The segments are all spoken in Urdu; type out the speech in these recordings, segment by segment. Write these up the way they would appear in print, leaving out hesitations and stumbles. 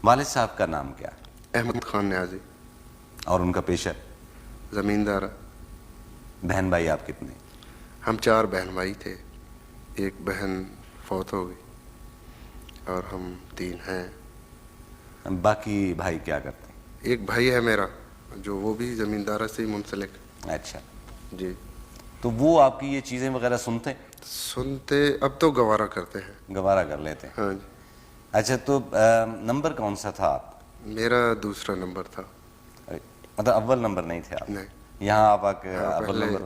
والد صاحب کا نام کیا ہے؟ احمد خان نیازی. اور ان کا پیشہ؟ زمیندار. بہن بھائی آپ کتنے؟ ہم 4 بہن بھائی تھے. ایک بہن فوت ہو گئی اور ہم 3 ہیں. باقی بھائی کیا کرتے ہیں؟ ایک بھائی ہے میرا جو وہ بھی زمیندارہ سے ہی منسلک. اچھا. جی. تو وہ آپ کی یہ چیزیں وغیرہ سنتے ہیں؟ سنتے اب تو گوارا کرتے ہیں. گوارا کر لیتے ہیں. ہاں جی. اچھا تو نمبر کون سا تھا آپ؟ میرا دوسرا نمبر تھا. مطلب اول نمبر نہیں تھے آپ؟ نہیں. یہاں آپ اول نمبر؟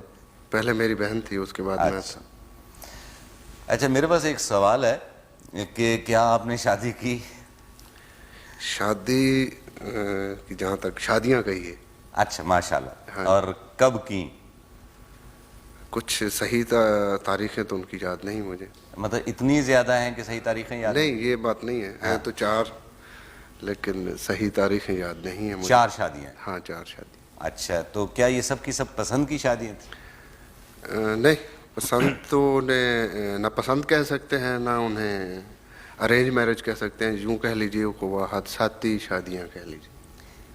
پہلے میری بہن تھی, اس کے بعد میں تھا. اچھا میرے پاس ایک سوال ہے کہ کیا آپ نے شادی کی؟ شادی کی جہاں تک شادیاں کہی ہے. اچھا ماشاء اللہ. اور کب کی؟ کچھ صحیح تاریخیں تو ان کی یاد نہیں مجھے. مطلب اتنی زیادہ ہیں کہ صحیح تاریخیں یاد نہیں؟ یہ بات نہیں ہے. ہیں تو 4 لیکن صحیح تاریخیں یاد نہیں ہیں مجھے. 4 شادیاں؟ ہاں 4 شادی. اچھا تو کیا یہ سب کی سب پسند کی شادیاں تھیں؟ نہیں, پسند تو انہیں نہ پسند کہہ سکتے ہیں نہ انہیں ارینج میرج کہہ سکتے ہیں. یوں کہہ لیجیے کہ وہ حادثاتی شادیاں کہہ لیجیے.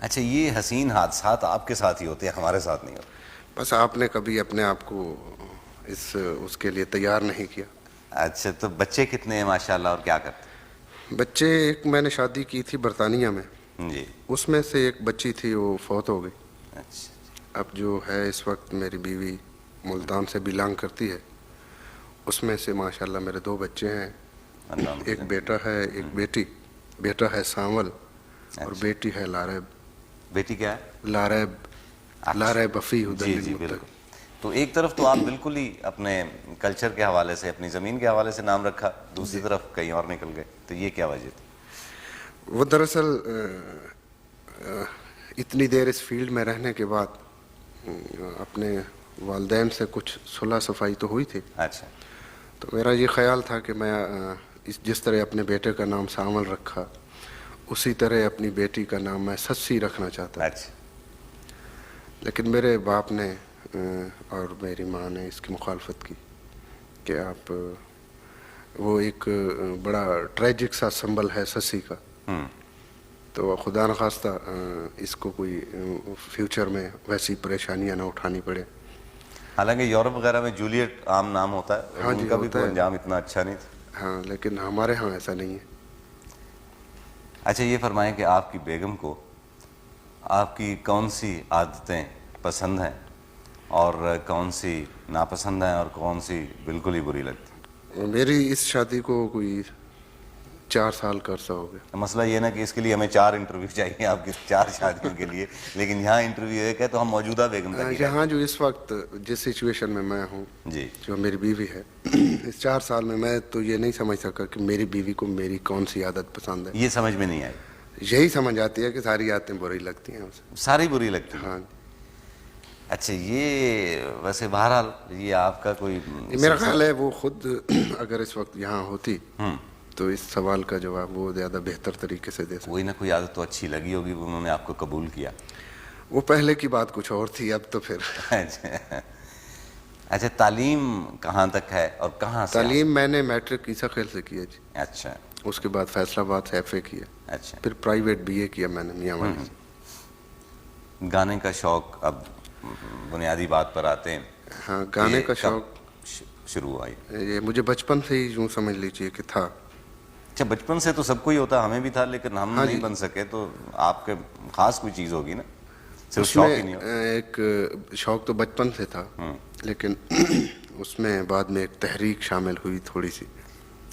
اچھا یہ حسین حادثات آپ کے ساتھ ہی ہوتے ہیں, ہمارے ساتھ نہیں ہوتے. بس آپ نے کبھی اپنے آپ کو اس کے لیے تیار نہیں کیا. اچھا تو بچے کتنے ہیں ماشاء اللہ, اور کیا کرتے ہیں؟ بچے ایک میں نے شادی کی تھی برطانیہ میں. جی. اس میں سے ایک بچی تھی وہ فوت ہو گئی. اچھا. اب جو ہے اس وقت میری بیوی ملتان سے بلانگ کرتی ہے. اس میں سے ماشاء اللہ میرے 2 بچے ہیں. ایک بیٹا ہے, ایک بیٹی. بیٹا ہے سانول اور بیٹی ہے لاریب. بیٹی کیا ہے؟ لاریب افی. جی جی بالکل. تو ایک طرف تو آپ بالکل ہی اپنے کلچر کے حوالے سے, اپنی زمین کے حوالے سے نام رکھا, دوسری طرف کہیں اور نکل گئے, تو یہ کیا وجہ تھی؟ وہ دراصل اتنی دیر اس فیلڈ میں رہنے کے بعد اپنے والدین سے کچھ صلح صفائی تو ہوئی تھی. اچھا. تو میرا یہ خیال تھا کہ میں جس طرح اپنے بیٹے کا نام سانول رکھا اسی طرح اپنی بیٹی کا نام میں سسی رکھنا چاہتا. اچھا. لیکن میرے باپ نے اور میری ماں نے اس کی مخالفت کی کہ آپ وہ ایک بڑا ٹریجک سا سمبل ہے سسی کا, تو خدا نخواستہ اس کو کوئی فیوچر میں ویسی پریشانیاں نہ اٹھانی پڑے. حالانکہ یورپ وغیرہ میں جولیٹ عام نام ہوتا ہے. ہاں ان کا بھی تو انجام اتنا اچھا نہیں تھا. ہاں لیکن ہمارے ہاں ایسا نہیں ہے. اچھا یہ فرمائیں کہ آپ کی بیگم کو آپ کی کون سی عادتیں پسند ہیں اور کون سی ناپسند ہیں اور کون سی بالکل ہی بری لگتی ہیں؟ میری اس شادی کو کوئی 4 سال کا عرصہ ہو گیا. مسئلہ یہ نا کہ اس کے لیے ہمیں 4 انٹرویو چاہیے آپ کی 4 شادیوں کے لیے, لیکن یہاں انٹرویو ایک ہے, تو ہم موجودہ بیگم تک. یہاں جو اس وقت جس سچویشن میں ہوں, جی, جو میری بیوی ہے, اس 4 سال میں تو یہ نہیں سمجھ سکا کہ میری بیوی کو میری کون سی عادت پسند ہے. یہ سمجھ میں نہیں آئی. یہی سمجھ آتی ہے کہ ساری عادتیں بری لگتی ہیں اسے. ساری بری لگتی ہیں؟ ہاں. اچھا یہ ویسے بہرحال یہ آپ کا کوئی میرا خیال ہے وہ خود اگر اس وقت یہاں ہوتی تو اس سوال کا جواب وہ زیادہ بہتر طریقے سے دے سکتے. کوئی نہ کوئی عادت تو اچھی لگی ہوگی, انہوں نے آپ کو قبول کیا. وہ پہلے کی بات کچھ اور تھی, اب تو پھر. اچھا تعلیم کہاں تک ہے اور کہاں سے؟ تعلیم میں نے میٹرک عیسیٰ خیل سے کی ہے جی. اچھا. اس کے بعد فیصل آباد سے ایف اے کیا. اچھا. پھر پرائیویٹ بی اے کیا میں نے میاں والی سے. گانے کا شوق اب بنیادی بات پر آتے ہیں. ہاں گانے کا شوق شروع ہوا یہ مجھے بچپن سے ہی یوں سمجھ لیجیے کہ تھا. اچھا بچپن سے تو سب کو ہی ہوتا, ہمیں بھی تھا, لیکن ہم نہیں بن سکے, تو آپ کے خاص کوئی چیز ہوگی نا, صرف شوق ہی نہیں ہوتا. ایک شوق تو بچپن سے تھا, لیکن اس میں بعد میں ایک تحریک شامل ہوئی تھوڑی سی.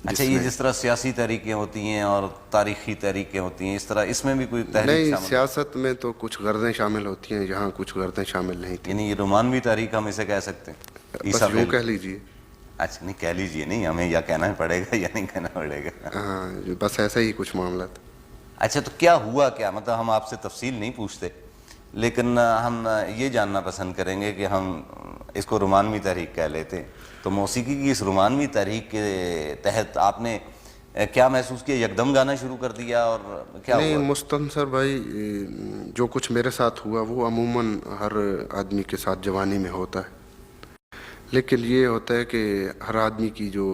اچھا یہ جس طرح سیاسی تحریکیں ہوتی ہیں اور تاریخی تحریکیں ہوتی ہیں, اس طرح اس میں بھی کوئی تحریک شامل؟ نہیں, سیاست میں تو کچھ غرضیں شامل ہوتی ہیں, یہاں کچھ غرضیں شامل نہیں تھیں. یعنی یہ رومانوی تحریک ہم اسے کہہ سکتے ہیں؟ بس یوں کہہ لیجیے. اچھا نہیں کہہ لیجیے, نہیں ہمیں یا کہنا پڑے گا یا نہیں کہنا پڑے گا. ہاں بس ایسا ہی کچھ معاملہ تھا. اچھا تو کیا ہوا کیا, مطلب ہم آپ سے تفصیل نہیں پوچھتے, لیکن ہم یہ جاننا پسند کریں گے کہ ہم اس کو رومانوی تحریک کہہ لیتے ہیں, تو موسیقی کی اس رومانوی تحریک کے تحت آپ نے کیا محسوس کیا, یکدم گانا شروع کر دیا اور کیا ہوا؟ نہیں مستنصر بھائی, جو کچھ میرے ساتھ ہوا وہ عموماً ہر آدمی کے ساتھ جوانی میں ہوتا ہے, لیکن یہ ہوتا ہے کہ ہر آدمی کی جو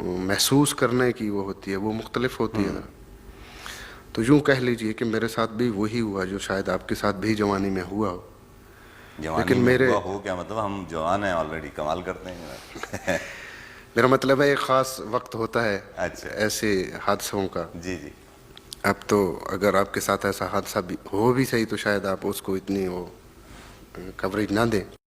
محسوس کرنے کی وہ ہوتی ہے وہ مختلف ہوتی ہے. تو یوں کہہ لیجئے کہ میرے ساتھ بھی وہی ہوا جو شاید آپ کے ساتھ بھی جوانی میں ہوا ہو. جوانی لیکن میں میرے ہوا ہو کیا مطلب؟ ہم جوان ہیں آلریڈی، کمال کرتے ہیں. میرا مطلب ہے ایک خاص وقت ہوتا ہے اچھا. ایسے حادثوں کا. جی جی. اب تو اگر آپ کے ساتھ ایسا حادثہ بھی ہو بھی صحیح تو شاید آپ اس کو اتنی وہ کوریج نہ دیں.